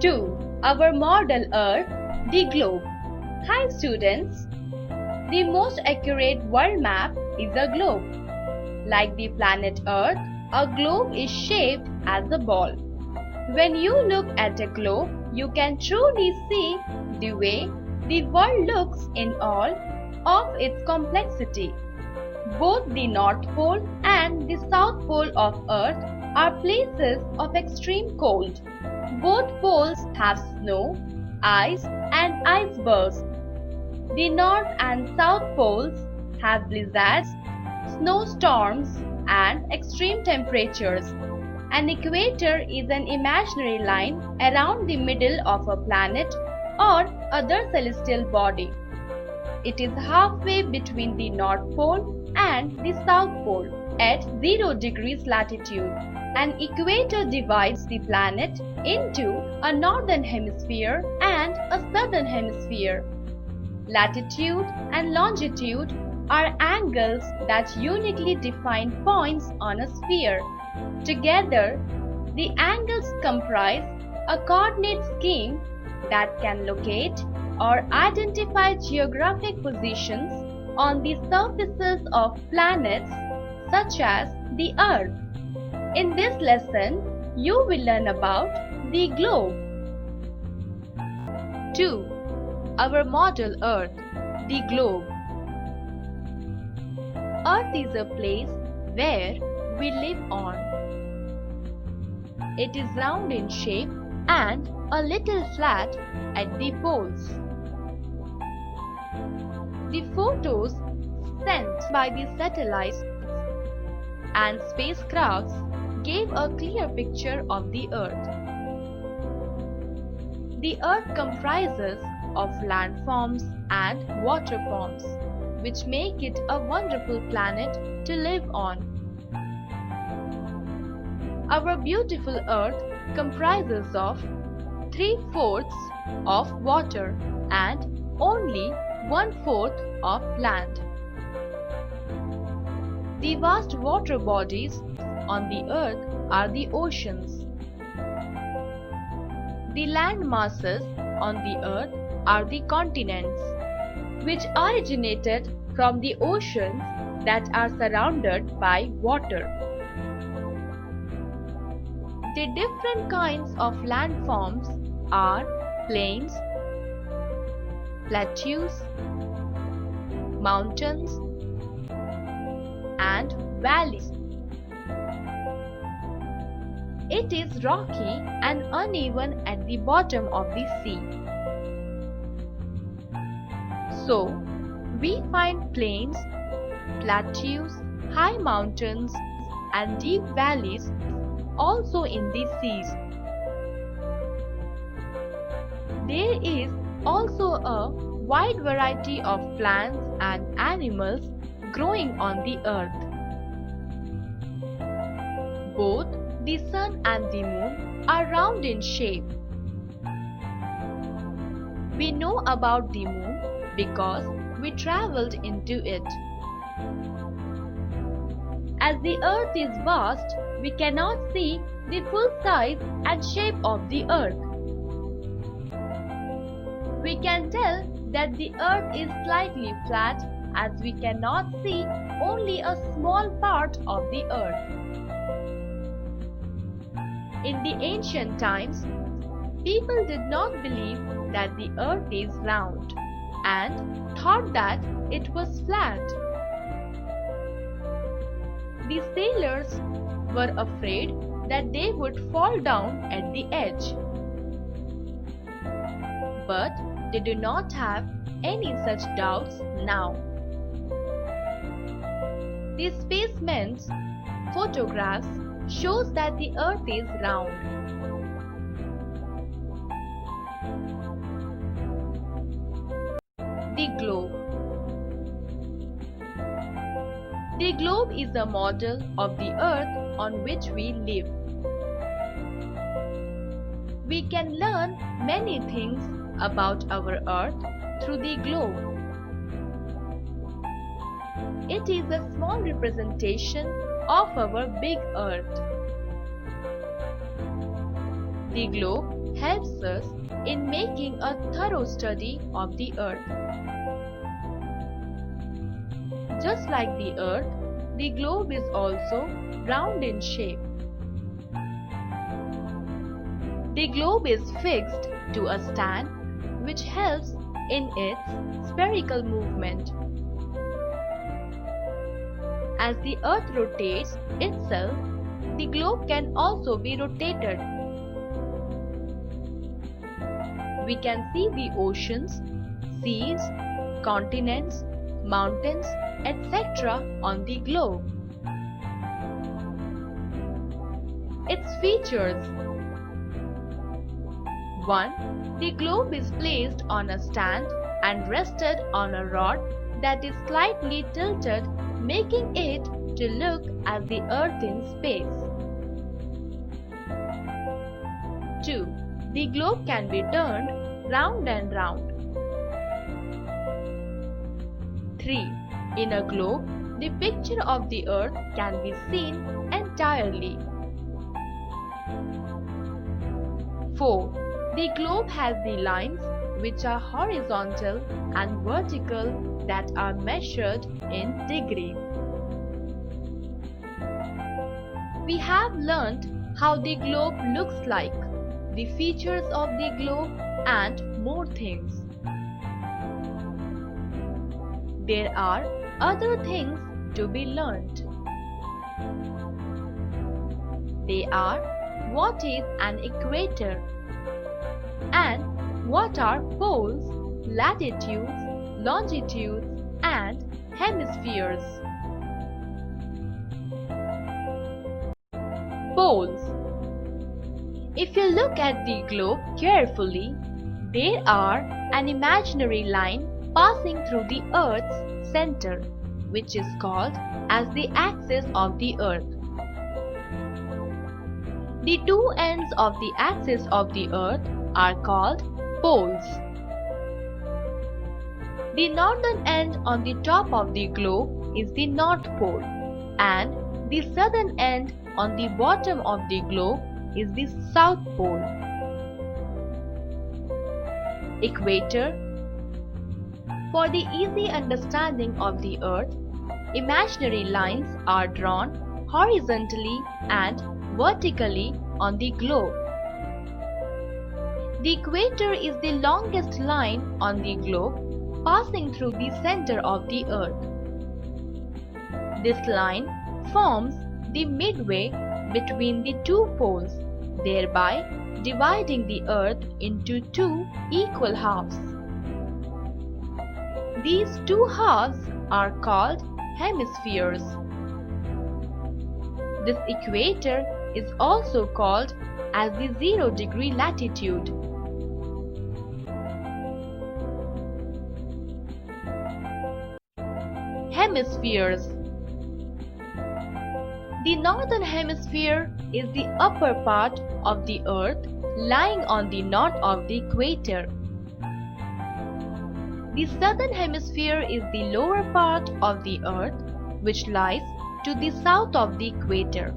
2. Our model Earth, the globe. Hi students! The most accurate world map is a globe. Like the planet Earth, a globe is shaped as a ball. When you look at a globe, you can truly see the way the world looks in all of its complexity. Both the North Pole and the South Pole of Earth are places of extreme cold. Both poles have snow, ice, and icebergs. The North and South Poles have blizzards, snowstorms, and extreme temperatures. An equator is an imaginary line around the middle of a planet or other celestial body. It is halfway between the North Pole and the South Pole at 0 degrees latitude. An equator divides the planet into a northern hemisphere and a southern hemisphere. Latitude and longitude are angles that uniquely define points on a sphere. Together, the angles comprise a coordinate scheme that can locate or identify geographic positions on the surfaces of planets such as the Earth. In this lesson, you will learn about the globe. 2. Our model Earth, the globe. Earth is a place where we live on. It is round in shape and a little flat at the poles. The photos sent by the satellites and spacecrafts gave a clear picture of the Earth. The Earth comprises of landforms and water forms, which make it a wonderful planet to live on. Our beautiful Earth comprises of 3/4 of water and only 1/4 of land. The vast water bodies on the Earth are the oceans. The land masses on the Earth are the continents, which originated from the oceans that are surrounded by water. The different kinds of landforms are plains, plateaus, mountains, and valleys. It is rocky and uneven at the bottom of the sea. So, we find plains, plateaus, high mountains, and deep valleys also in the seas. There is also a wide variety of plants and animals growing on the Earth. Both the Sun and the Moon are round in shape. We know about the Moon because we traveled into it. As the Earth is vast, we cannot see the full size and shape of the Earth. We can tell that the Earth is slightly flat as we cannot see only a small part of the Earth. In the ancient times, people did not believe that the Earth is round and thought that it was flat. The sailors were afraid that they would fall down at the edge. But they do not have any such doubts now. The spaceman's photographs shows that the Earth is round. The globe. The globe is a model of the Earth on which we live. We can learn many things about our Earth through the globe. It is a small representation of our big Earth. The globe helps us in making a thorough study of the Earth. Just like the Earth, the globe is also round in shape. The globe is fixed to a stand which helps in its spherical movement. As the Earth rotates itself, the globe can also be rotated. We can see the oceans, seas, continents, mountains, etc. on the globe. Its features: 1. The globe is placed on a stand and rested on a rod that is slightly tilted, making it to look as the Earth in space. 2. The globe can be turned round and round. 3. In a globe, the picture of the Earth can be seen entirely. 4. The globe has the lines which are horizontal and vertical that are measured in degrees. We have learnt how the globe looks like, the features of the globe, and more things. There are other things to be learnt. They are: what is an equator? And what are poles, latitudes, longitudes, and hemispheres? Poles. If you look at the globe carefully, there are an imaginary line passing through the Earth's center, which is called as the axis of the Earth. The two ends of the axis of the Earth are called poles. The northern end on the top of the globe is the North Pole, and the southern end on the bottom of the globe is the South Pole. Equator. For the easy understanding of the Earth, imaginary lines are drawn horizontally and vertically on the globe. The equator is the longest line on the globe, passing through the center of the Earth. This line forms the midway between the two poles, thereby dividing the Earth into two equal halves. These two halves are called hemispheres. This equator is also called as the 0-degree latitude. Hemispheres. The northern hemisphere is the upper part of the Earth lying on the north of the equator. The southern hemisphere is the lower part of the Earth which lies to the south of the equator.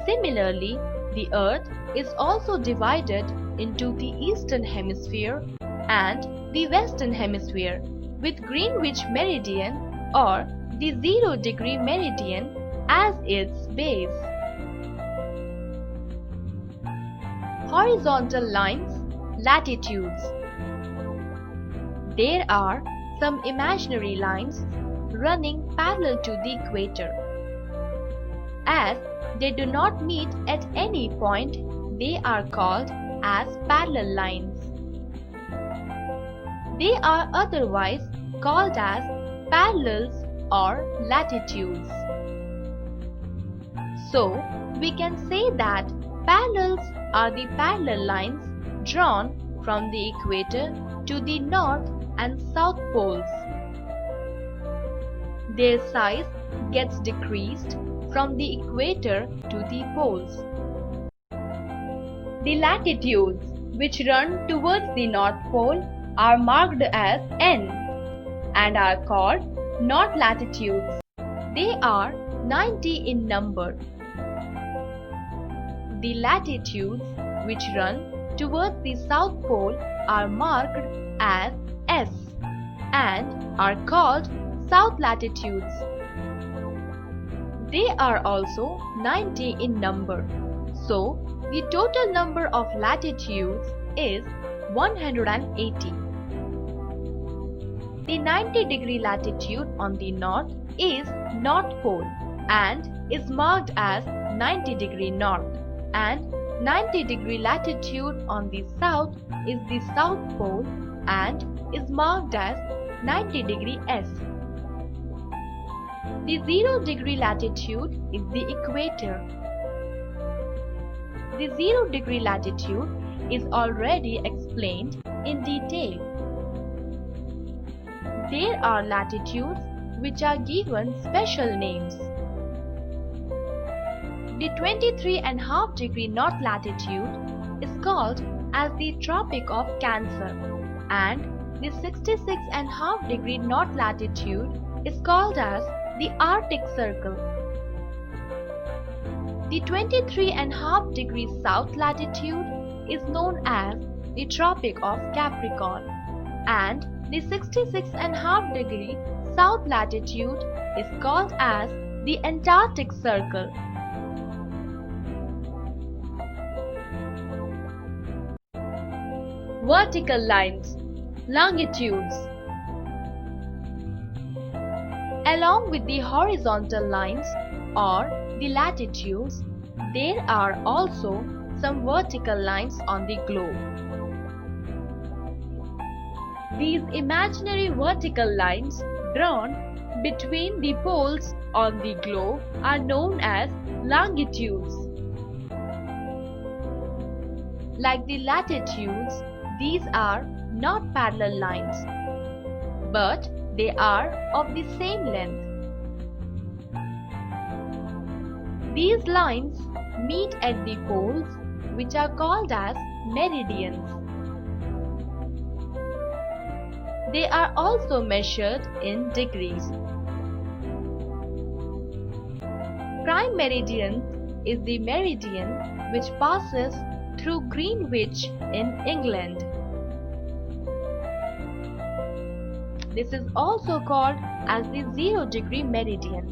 Similarly, the Earth is also divided into the eastern hemisphere and the western hemisphere, with Greenwich meridian or the 0-degree meridian as its base. Horizontal lines, latitudes. There are some imaginary lines running parallel to the equator. As they do not meet at any point, they are called as parallel lines. They are otherwise called as parallels or latitudes. So, we can say that parallels are the parallel lines drawn from the equator to the north and south poles. Their size gets decreased from the equator to the poles. The latitudes which run towards the North Pole are marked as N and are called north latitudes. They are 90 in number. The latitudes which run towards the South Pole are marked as S and are called south latitudes. They are also 90 in number, so the total number of latitudes is 180. The 90-degree latitude on the north is North Pole and is marked as 90° north, and 90-degree latitude on the south is the South Pole and is marked as 90° S. The 0-degree latitude is the equator. The 0-degree latitude is already explained in detail. There are latitudes which are given special names. The 23.5-degree north latitude is called as the Tropic of Cancer, and the 66.5-degree north latitude is called as the Arctic Circle. The 23.5-degree south latitude is known as the Tropic of Capricorn, and the 66.5-degree south latitude is called as the Antarctic Circle. Vertical lines, longitudes. Along with the horizontal lines or the latitudes, there are also some vertical lines on the globe. These imaginary vertical lines drawn between the poles on the globe are known as longitudes. Like the latitudes, these are not parallel lines, but they are of the same length. These lines meet at the poles, which are called as meridians. They are also measured in degrees. Prime meridian is the meridian which passes through Greenwich in England. This is also called as the 0-degree meridian.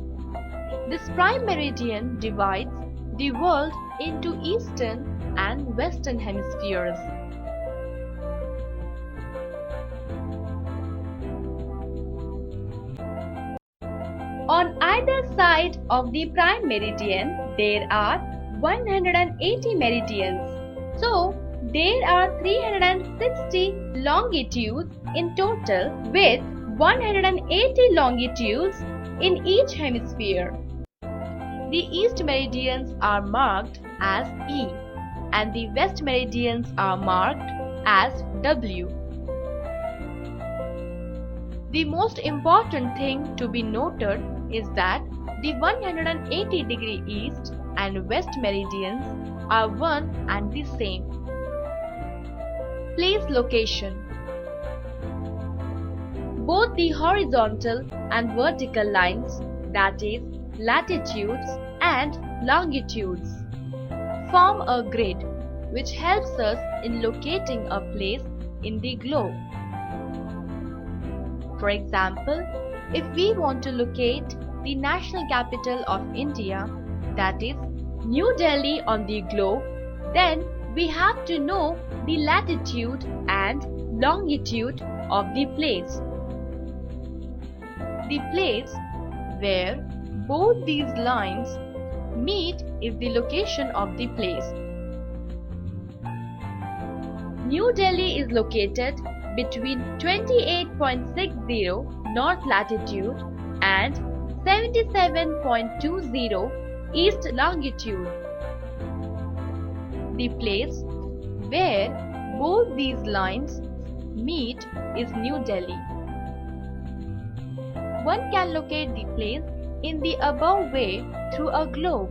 This prime meridian divides the world into eastern and western hemispheres. On either side of the prime meridian, there are 180 meridians. So, there are 360 longitudes in total, with 180 longitudes in each hemisphere. The east meridians are marked as E and the west meridians are marked as W. The most important thing to be noted is that the 180-degree east and west meridians are one and the same. Place location. Both the horizontal and vertical lines, that is, latitudes and longitudes, form a grid which helps us in locating a place in the globe. For example, if we want to locate the national capital of India, that is, New Delhi on the globe, then we have to know the latitude and longitude of the place. The place where both these lines meet is the location of the place. New Delhi is located between 28.60 north latitude and 77.20 east longitude. The place where both these lines meet is New Delhi. One can locate the place in the above way through a globe.